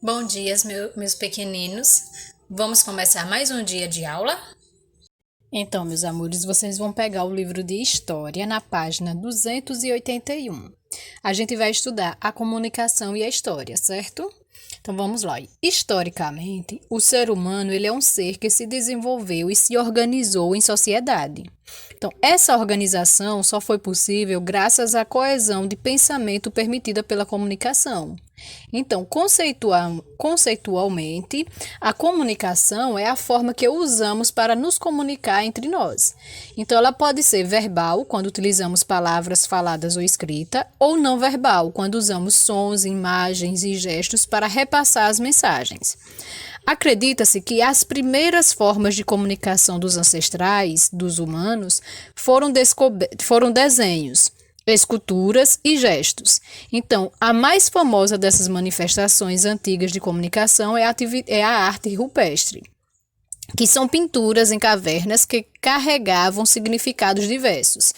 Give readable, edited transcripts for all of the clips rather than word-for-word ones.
Bom dia, meus pequeninos. Vamos começar mais um dia de aula? Então, meus amores, vocês vão pegar o livro de História na página 281. A gente vai estudar a comunicação e a história, certo? Então vamos lá. Historicamente, o ser humano ele é um ser que se desenvolveu e se organizou em sociedade. Então, essa organização só foi possível graças à coesão de pensamento permitida pela comunicação. Então, conceitualmente, a comunicação é a forma que usamos para nos comunicar entre nós. Então, ela pode ser verbal, quando utilizamos palavras faladas ou escritas, ou não verbal, quando usamos sons, imagens e gestos para repassar as mensagens. Acredita-se que as primeiras formas de comunicação dos ancestrais, dos humanos, foram desenhos, esculturas e gestos. Então, a mais famosa dessas manifestações antigas de comunicação é a arte rupestre, que são pinturas em cavernas que carregavam significados diversos,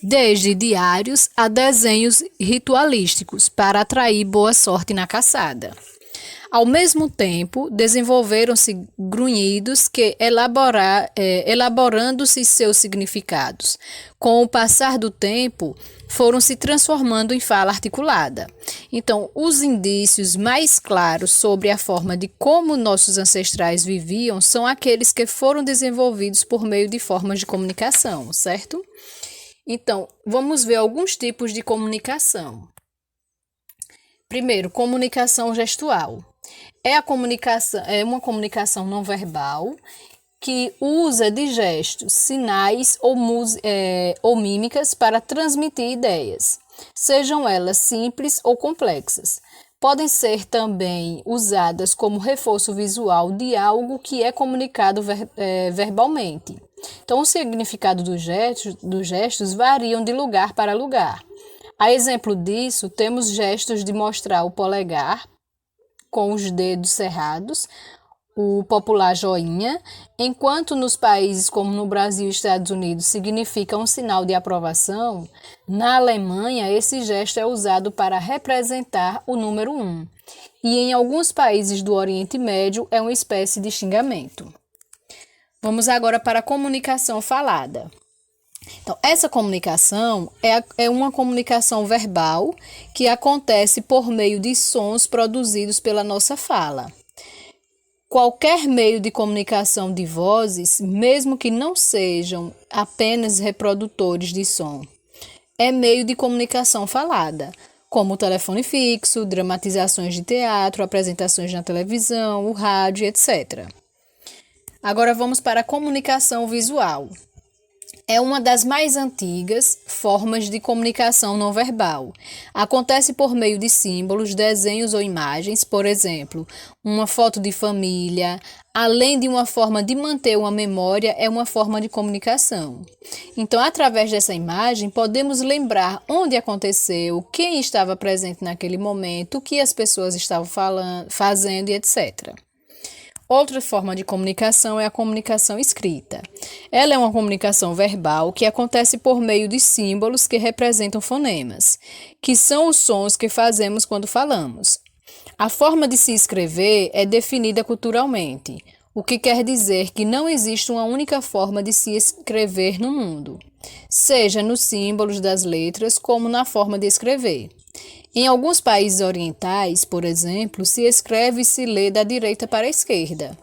desde diários a desenhos ritualísticos para atrair boa sorte na caçada. Ao mesmo tempo, desenvolveram-se grunhidos que elaborando-se seus significados. Com o passar do tempo, foram se transformando em fala articulada. Então, os indícios mais claros sobre a forma de como nossos ancestrais viviam são aqueles que foram desenvolvidos por meio de formas de comunicação, certo? Então, vamos ver alguns tipos de comunicação. Primeiro, comunicação gestual. É uma comunicação não verbal que usa de gestos, sinais ou mímicas para transmitir ideias, sejam elas simples ou complexas. Podem ser também usadas como reforço visual de algo que é comunicado verbalmente. Então, o significado dos gestos variam de lugar para lugar. A exemplo disso, temos gestos de mostrar o polegar com os dedos cerrados, o popular joinha, enquanto nos países como no Brasil e Estados Unidos significa um sinal de aprovação, na Alemanha esse gesto é usado para representar o número 1, e em alguns países do Oriente Médio é uma espécie de xingamento. Vamos agora para a comunicação falada. Então, essa comunicação é uma comunicação verbal que acontece por meio de sons produzidos pela nossa fala. Qualquer meio de comunicação de vozes, mesmo que não sejam apenas reprodutores de som, é meio de comunicação falada, como o telefone fixo, dramatizações de teatro, apresentações na televisão, o rádio, etc. Agora vamos para a comunicação visual. É uma das mais antigas formas de comunicação não verbal. Acontece por meio de símbolos, desenhos ou imagens, por exemplo, uma foto de família, além de uma forma de manter uma memória, é uma forma de comunicação. Então, através dessa imagem, podemos lembrar onde aconteceu, quem estava presente naquele momento, o que as pessoas estavam fazendo e etc. Outra forma de comunicação é a comunicação escrita. Ela é uma comunicação verbal que acontece por meio de símbolos que representam fonemas, que são os sons que fazemos quando falamos. A forma de se escrever é definida culturalmente, o que quer dizer que não existe uma única forma de se escrever no mundo, seja nos símbolos das letras como na forma de escrever. Em alguns países orientais, por exemplo, se escreve e se lê da direita para a esquerda.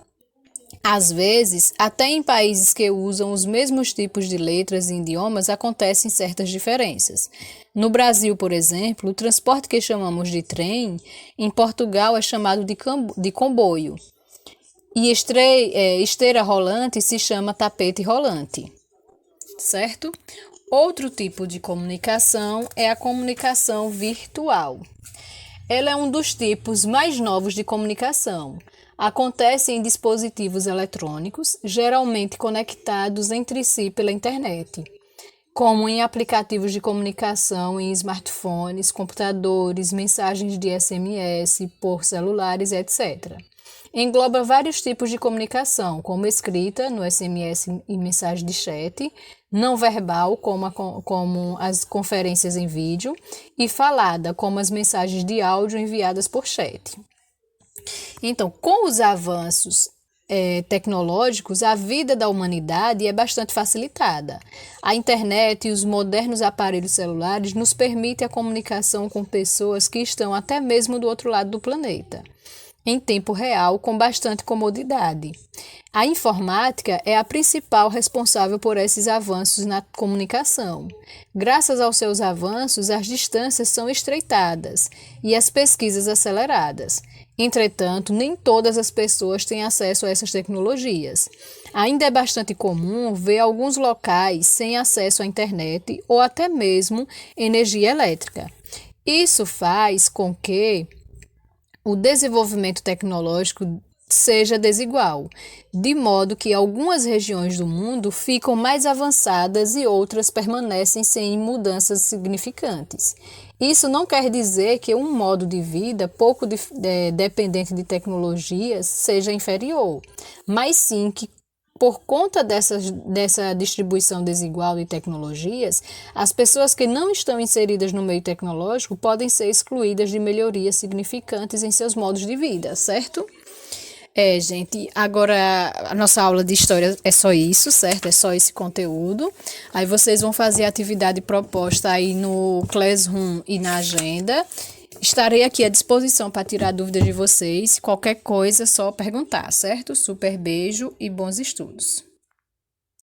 Às vezes, até em países que usam os mesmos tipos de letras e idiomas, acontecem certas diferenças. No Brasil, por exemplo, o transporte que chamamos de trem, em Portugal é chamado de comboio. E esteira rolante se chama tapete rolante, certo? Outro tipo de comunicação é a comunicação virtual. Ela é um dos tipos mais novos de comunicação. Acontece em dispositivos eletrônicos, geralmente conectados entre si pela internet, como em aplicativos de comunicação em smartphones, computadores, mensagens de SMS por celulares, etc. Engloba vários tipos de comunicação, como escrita, no SMS e mensagem de chat, não verbal, como as conferências em vídeo, e falada, como as mensagens de áudio enviadas por chat. Então, com os avanços tecnológicos, a vida da humanidade é bastante facilitada. A internet e os modernos aparelhos celulares nos permitem a comunicação com pessoas que estão até mesmo do outro lado do planeta, em tempo real, com bastante comodidade. A informática é a principal responsável por esses avanços na comunicação. Graças aos seus avanços, as distâncias são estreitadas e as pesquisas aceleradas. Entretanto, nem todas as pessoas têm acesso a essas tecnologias. Ainda é bastante comum ver alguns locais sem acesso à internet ou até mesmo energia elétrica. Isso faz com que o desenvolvimento tecnológico seja desigual, de modo que algumas regiões do mundo ficam mais avançadas e outras permanecem sem mudanças significantes. Isso não quer dizer que um modo de vida pouco dependente de tecnologias seja inferior, mas sim que por conta dessa distribuição desigual de tecnologias, as pessoas que não estão inseridas no meio tecnológico podem ser excluídas de melhorias significantes em seus modos de vida, certo? Gente, agora a nossa aula de história é só isso, certo? É só esse conteúdo. Aí vocês vão fazer a atividade proposta aí no Classroom e na agenda. Estarei aqui à disposição para tirar dúvidas de vocês. Qualquer coisa, é só perguntar, certo? Super beijo e bons estudos.